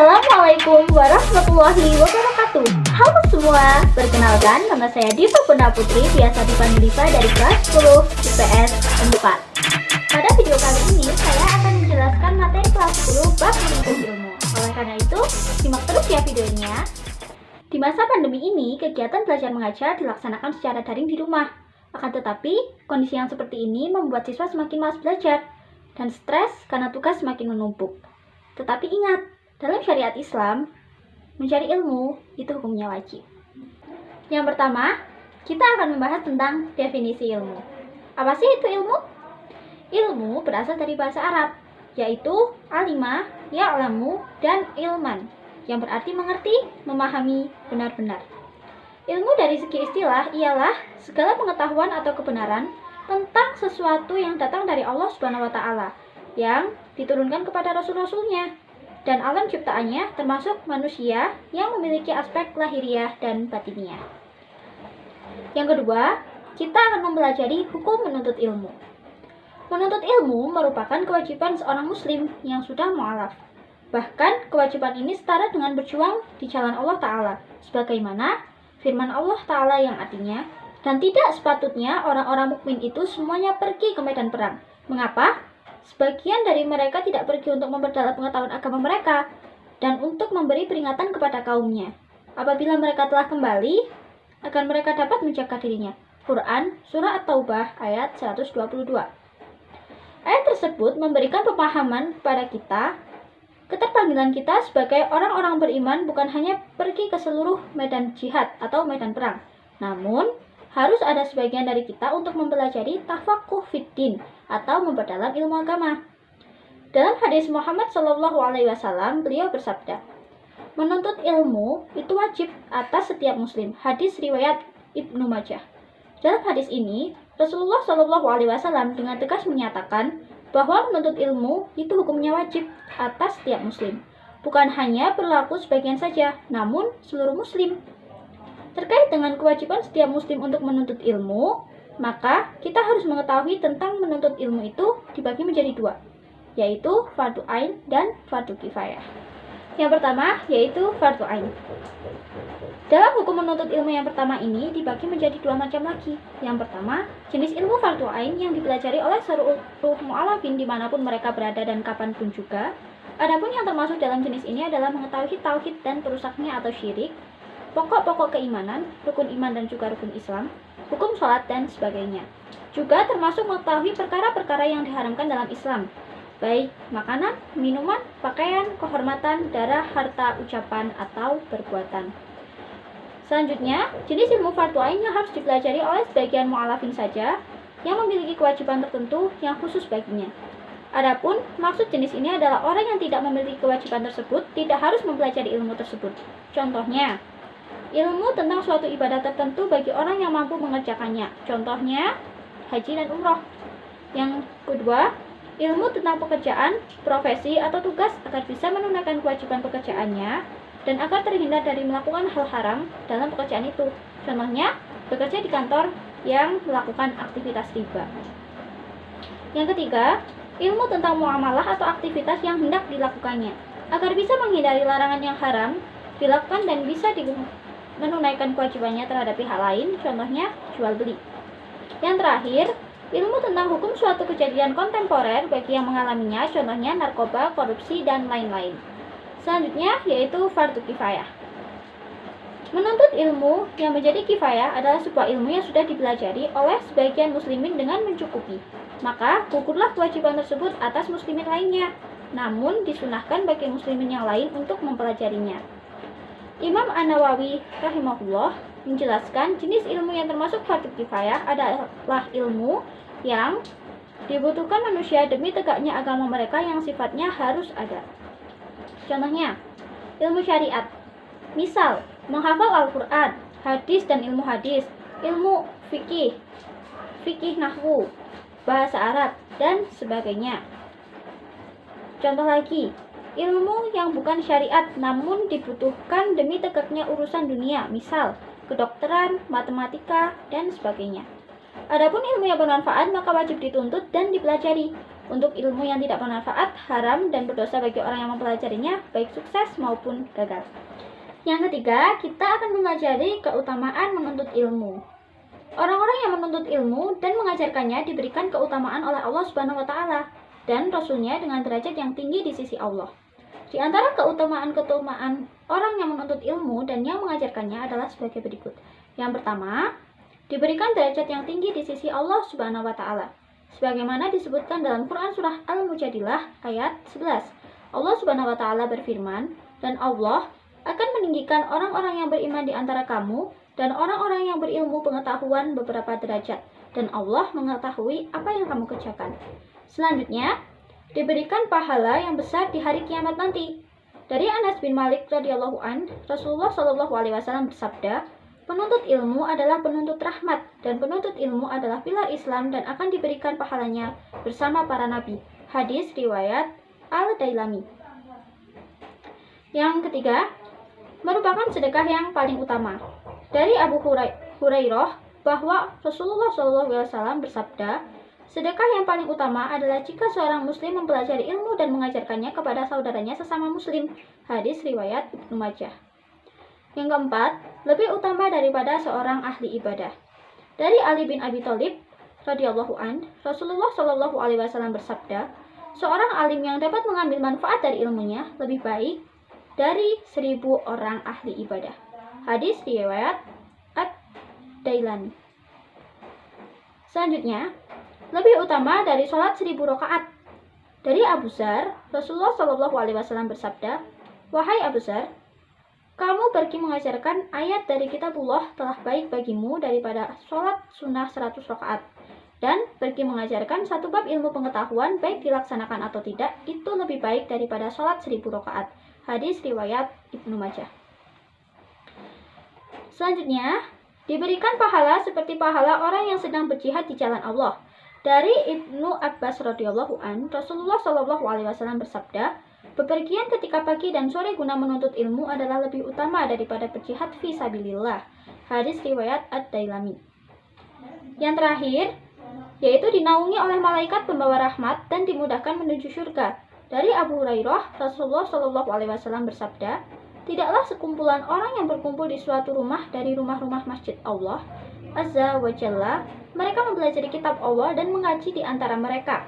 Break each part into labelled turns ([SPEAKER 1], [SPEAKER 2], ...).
[SPEAKER 1] Assalamualaikum warahmatullahi wabarakatuh. Halo semua, perkenalkan nama saya Diva Purna Putri, biasa dipanggil Diva dari kelas 10 IPS 4. Pada video kali ini saya akan menjelaskan materi kelas 10 bab menuntut ilmu. Oleh karena itu, simak terus ya videonya. Di masa pandemi ini, kegiatan belajar mengajar dilaksanakan secara daring di rumah. Akan tetapi, kondisi yang seperti ini membuat siswa semakin malas belajar dan stres karena tugas semakin menumpuk. Tetapi ingat, dalam syariat Islam, mencari ilmu itu hukumnya wajib. Yang pertama, kita akan membahas tentang definisi ilmu. Apa sih itu ilmu? Ilmu berasal dari bahasa Arab, yaitu alima, ya'lamu, dan ilman, yang berarti mengerti, memahami, benar-benar. Ilmu dari segi istilah ialah segala pengetahuan atau kebenaran tentang sesuatu yang datang dari Allah Subhanahu wa Ta'ala, yang diturunkan kepada rasul-rasulnya, dan alam ciptaannya termasuk manusia yang memiliki aspek lahiriah dan batiniah. Yang kedua, kita akan mempelajari hukum menuntut ilmu. Menuntut ilmu merupakan kewajiban seorang muslim yang sudah mu'alaf. Bahkan kewajiban ini setara dengan berjuang di jalan Allah Ta'ala, sebagaimana firman Allah Ta'ala yang artinya, dan tidak sepatutnya orang-orang mukmin itu semuanya pergi ke medan perang. Mengapa? Sebagian dari mereka tidak pergi untuk memperdalam pengetahuan agama mereka dan untuk memberi peringatan kepada kaumnya. Apabila mereka telah kembali, agar mereka dapat menjaga dirinya. Quran Surah At-Taubah ayat 122. Ayat tersebut memberikan pemahaman kepada kita, keterpanggilan kita sebagai orang-orang beriman bukan hanya pergi ke seluruh medan jihad atau medan perang, namun harus ada sebagian dari kita untuk mempelajari tafaqquh fiddin atau memperdalam ilmu agama. Dalam hadis Muhammad SAW, beliau bersabda, menuntut ilmu itu wajib atas setiap muslim. Hadis riwayat Ibnu Majah. Dalam hadis ini, Rasulullah SAW dengan tegas menyatakan bahwa menuntut ilmu itu hukumnya wajib atas setiap muslim. Bukan hanya berlaku sebagian saja, namun seluruh muslim. Terkait dengan kewajiban setiap muslim untuk menuntut ilmu, maka kita harus mengetahui tentang menuntut ilmu itu dibagi menjadi dua, yaitu fardu ain dan fardu kifayah. Yang pertama yaitu fardu ain. Dalam hukum menuntut ilmu yang pertama ini dibagi menjadi dua macam lagi. Yang pertama, jenis ilmu fardu ain yang dipelajari oleh seluruh mu'alafin dimanapun mereka berada dan kapanpun juga. Adapun yang termasuk dalam jenis ini adalah mengetahui tauhid dan perusaknya atau syirik, pokok-pokok keimanan, rukun iman dan juga rukun Islam, hukum sholat dan sebagainya. Juga termasuk mengetahui perkara-perkara yang diharamkan dalam Islam, baik makanan, minuman, pakaian, kehormatan, darah, harta, ucapan, atau perbuatan. Selanjutnya, jenis ilmu fardu ain yang harus dipelajari oleh sebagian mu'alafin saja yang memiliki kewajiban tertentu yang khusus baginya. Adapun maksud jenis ini adalah orang yang tidak memiliki kewajiban tersebut tidak harus mempelajari ilmu tersebut. Contohnya, ilmu tentang suatu ibadah tertentu bagi orang yang mampu mengerjakannya. Contohnya, haji dan umroh. Yang kedua, ilmu tentang pekerjaan, profesi, atau tugas agar bisa menunaikan kewajiban pekerjaannya dan agar terhindar dari melakukan hal haram dalam pekerjaan itu. Contohnya, bekerja di kantor yang melakukan aktivitas riba. Yang ketiga, ilmu tentang muamalah atau aktivitas yang hendak dilakukannya agar bisa menghindari larangan yang haram dilakukan dan bisa menunaikan kewajibannya terhadap pihak lain, contohnya jual beli. Yang terakhir, ilmu tentang hukum suatu kejadian kontemporer bagi yang mengalaminya, contohnya narkoba, korupsi, dan lain-lain. Selanjutnya yaitu fardu kifayah. Menuntut ilmu yang menjadi kifayah adalah sebuah ilmu yang sudah dipelajari oleh sebagian muslimin dengan mencukupi. Maka gugurlah kewajiban tersebut atas muslimin lainnya, namun disunahkan bagi muslimin yang lain untuk mempelajarinya. Imam An-Nawawi rahimahullah menjelaskan jenis ilmu yang termasuk fardu kifayah adalah ilmu yang dibutuhkan manusia demi tegaknya agama mereka yang sifatnya harus ada. Contohnya, ilmu syariat. Misal, menghafal Al-Quran, hadis dan ilmu hadis, ilmu fikih, fikih nahwu, bahasa Arab, dan sebagainya. Contoh lagi, ilmu yang bukan syariat namun dibutuhkan demi tegaknya urusan dunia, misal kedokteran, matematika, dan sebagainya. Adapun ilmu yang bermanfaat maka wajib dituntut dan dipelajari. Untuk ilmu yang tidak bermanfaat, haram, dan berdosa bagi orang yang mempelajarinya, baik sukses maupun gagal. Yang ketiga, kita akan mempelajari keutamaan menuntut ilmu. Orang-orang yang menuntut ilmu dan mengajarkannya diberikan keutamaan oleh Allah Subhanahu wa Ta'ala dan Rasul-Nya dengan derajat yang tinggi di sisi Allah. Di antara keutamaan orang yang menuntut ilmu dan yang mengajarkannya adalah sebagai berikut. Yang pertama, diberikan derajat yang tinggi di sisi Allah Subhanahu wa Ta'ala. Sebagaimana disebutkan dalam Quran surah Al-Mujadilah ayat 11. Allah Subhanahu wa Ta'ala berfirman, "Dan Allah akan meninggikan orang-orang yang beriman di antara kamu dan orang-orang yang berilmu pengetahuan beberapa derajat, dan Allah mengetahui apa yang kamu kerjakan." Selanjutnya, diberikan pahala yang besar di hari kiamat nanti. Dari Anas bin Malik radhiyallahu an, Rasulullah shallallahu alaihi wasallam bersabda, "Penuntut ilmu adalah penuntut rahmat, dan penuntut ilmu adalah pilar Islam dan akan diberikan pahalanya bersama para nabi." Hadis riwayat Al-Dailami. Yang ketiga, merupakan sedekah yang paling utama. Dari Abu Hurairah bahwa Rasulullah SAW bersabda, sedekah yang paling utama adalah jika seorang muslim mempelajari ilmu dan mengajarkannya kepada saudaranya sesama muslim. Hadis riwayat Ibnu Majah. Yang keempat, lebih utama daripada seorang ahli ibadah. Dari Ali bin Abi Thalib radhiyallahu an, Rasulullah Shallallahu alaihi wasallam bersabda, seorang alim yang dapat mengambil manfaat dari ilmunya lebih baik dari 1000 orang ahli ibadah. Hadis riwayat Ad-Dailami. Selanjutnya, lebih utama dari sholat 1000 rakaat. Dari Abu Dzar, Rasulullah Shallallahu alaihi wasallam bersabda, "Wahai Abu Dzar, kamu pergi mengajarkan ayat dari kitabullah telah baik bagimu daripada sholat sunnah 100 rakaat. Dan pergi mengajarkan satu bab ilmu pengetahuan baik dilaksanakan atau tidak, itu lebih baik daripada sholat 1000 rakaat. Hadis riwayat Ibnu Majah. Selanjutnya, diberikan pahala seperti pahala orang yang sedang berjihad di jalan Allah. Dari Ibnu Abbas radhiyallahu an, Rasulullah shallallahu alaihi wasallam bersabda, bepergian ketika pagi dan sore guna menuntut ilmu adalah lebih utama daripada berjihad fi sabilillah. Hadis riwayat Ad-Dailami. Yang terakhir, yaitu dinaungi oleh malaikat pembawa rahmat dan dimudahkan menuju surga. Dari Abu Hurairah, Rasulullah Shallallahu alaihi wasallam bersabda, tidaklah sekumpulan orang yang berkumpul di suatu rumah dari rumah-rumah masjid Allah Azza wa Jalla, mereka mempelajari kitab Allah dan mengaji di antara mereka,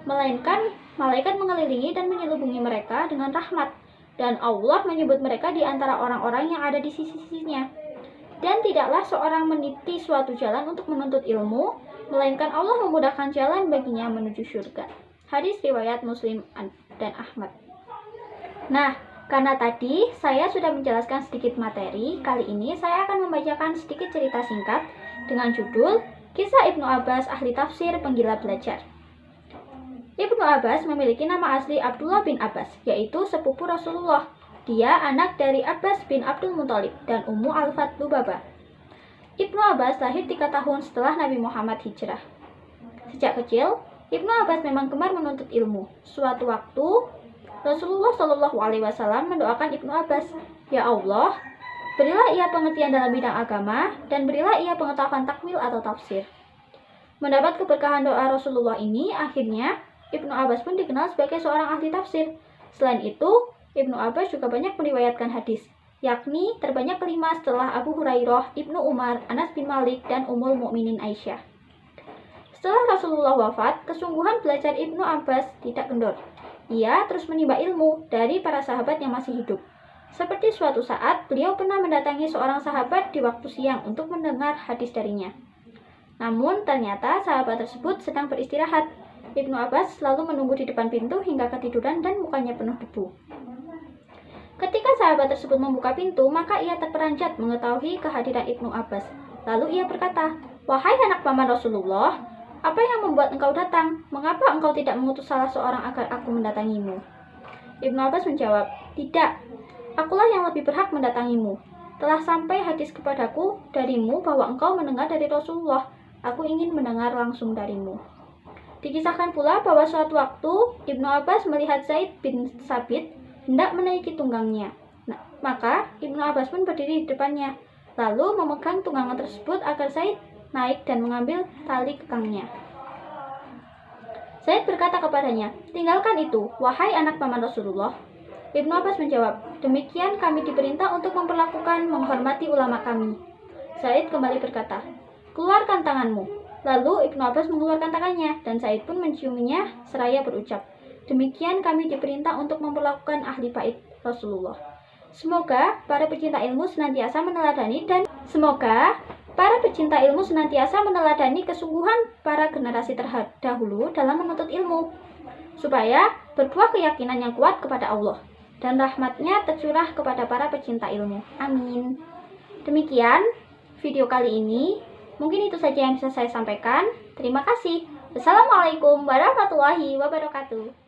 [SPEAKER 1] melainkan malaikat mengelilingi dan menyelubungi mereka dengan rahmat, dan Allah menyebut mereka di antara orang-orang yang ada di sisi-sisinya. Dan tidaklah seorang meniti suatu jalan untuk menuntut ilmu, melainkan Allah memudahkan jalan baginya menuju surga. Hadis riwayat Muslim dan Ahmad. Nah, karena tadi saya sudah menjelaskan sedikit materi, kali ini saya akan membacakan sedikit cerita singkat dengan judul Kisah Ibnu Abbas Ahli Tafsir Penggila Belajar. Ibnu Abbas memiliki nama asli Abdullah bin Abbas, yaitu sepupu Rasulullah. Dia anak dari Abbas bin Abdul Muthalib dan Ummu Al-Fat Lubabah. Ibnu Abbas lahir 3 tahun setelah Nabi Muhammad hijrah. Sejak kecil, Ibnu Abbas memang gemar menuntut ilmu. Suatu waktu, Rasulullah Shallallahu alaihi wasallam mendoakan Ibnu Abbas, "Ya Allah, berilah ia pengertian dalam bidang agama dan berilah ia pengetahuan takwil atau tafsir." Mendapat keberkahan doa Rasulullah ini, akhirnya Ibnu Abbas pun dikenal sebagai seorang ahli tafsir. Selain itu, Ibnu Abbas juga banyak meriwayatkan hadis, yakni terbanyak 5 setelah Abu Hurairah, Ibnu Umar, Anas bin Malik, dan Ummul Mukminin Aisyah. Setelah Rasulullah wafat, kesungguhan belajar Ibnu Abbas tidak kendor. Ia terus menimba ilmu dari para sahabat yang masih hidup. Seperti suatu saat, beliau pernah mendatangi seorang sahabat di waktu siang untuk mendengar hadis darinya. Namun, ternyata sahabat tersebut sedang beristirahat. Ibnu Abbas selalu menunggu di depan pintu hingga ketiduran dan mukanya penuh debu. Ketika sahabat tersebut membuka pintu, maka ia terperanjat mengetahui kehadiran Ibnu Abbas. Lalu ia berkata, "Wahai anak paman Rasulullah, apa yang membuat engkau datang? Mengapa engkau tidak mengutus salah seorang agar aku mendatangimu?" Ibnu Abbas menjawab, "Tidak, akulah yang lebih berhak mendatangimu. Telah sampai hadis kepadaku darimu bahwa engkau mendengar dari Rasulullah. Aku ingin mendengar langsung darimu." Dikisahkan pula bahwa suatu waktu Ibnu Abbas melihat Zaid bin Sabit hendak menaiki tunggangnya. Maka Ibnu Abbas pun berdiri di depannya, lalu memegang tunggangan tersebut agar Zaid naik dan mengambil tali kekangnya. Zaid berkata kepadanya, "Tinggalkan itu, wahai anak paman Rasulullah." Ibnu Abbas menjawab, "Demikian kami diperintah untuk menghormati ulama kami." Zaid kembali berkata, "Keluarkan tanganmu." Lalu Ibnu Abbas mengeluarkan tangannya, dan Zaid pun menciuminya seraya berucap, "Demikian kami diperintah untuk memperlakukan ahli bait Rasulullah." Semoga para pecinta ilmu senantiasa meneladani kesungguhan para generasi terdahulu dalam menuntut ilmu, supaya berbuah keyakinan yang kuat kepada Allah dan rahmatnya tercurah kepada para pecinta ilmu. Amin. Demikian video kali ini. Mungkin itu saja yang bisa saya sampaikan. Terima kasih. Wassalamualaikum warahmatullahi wabarakatuh.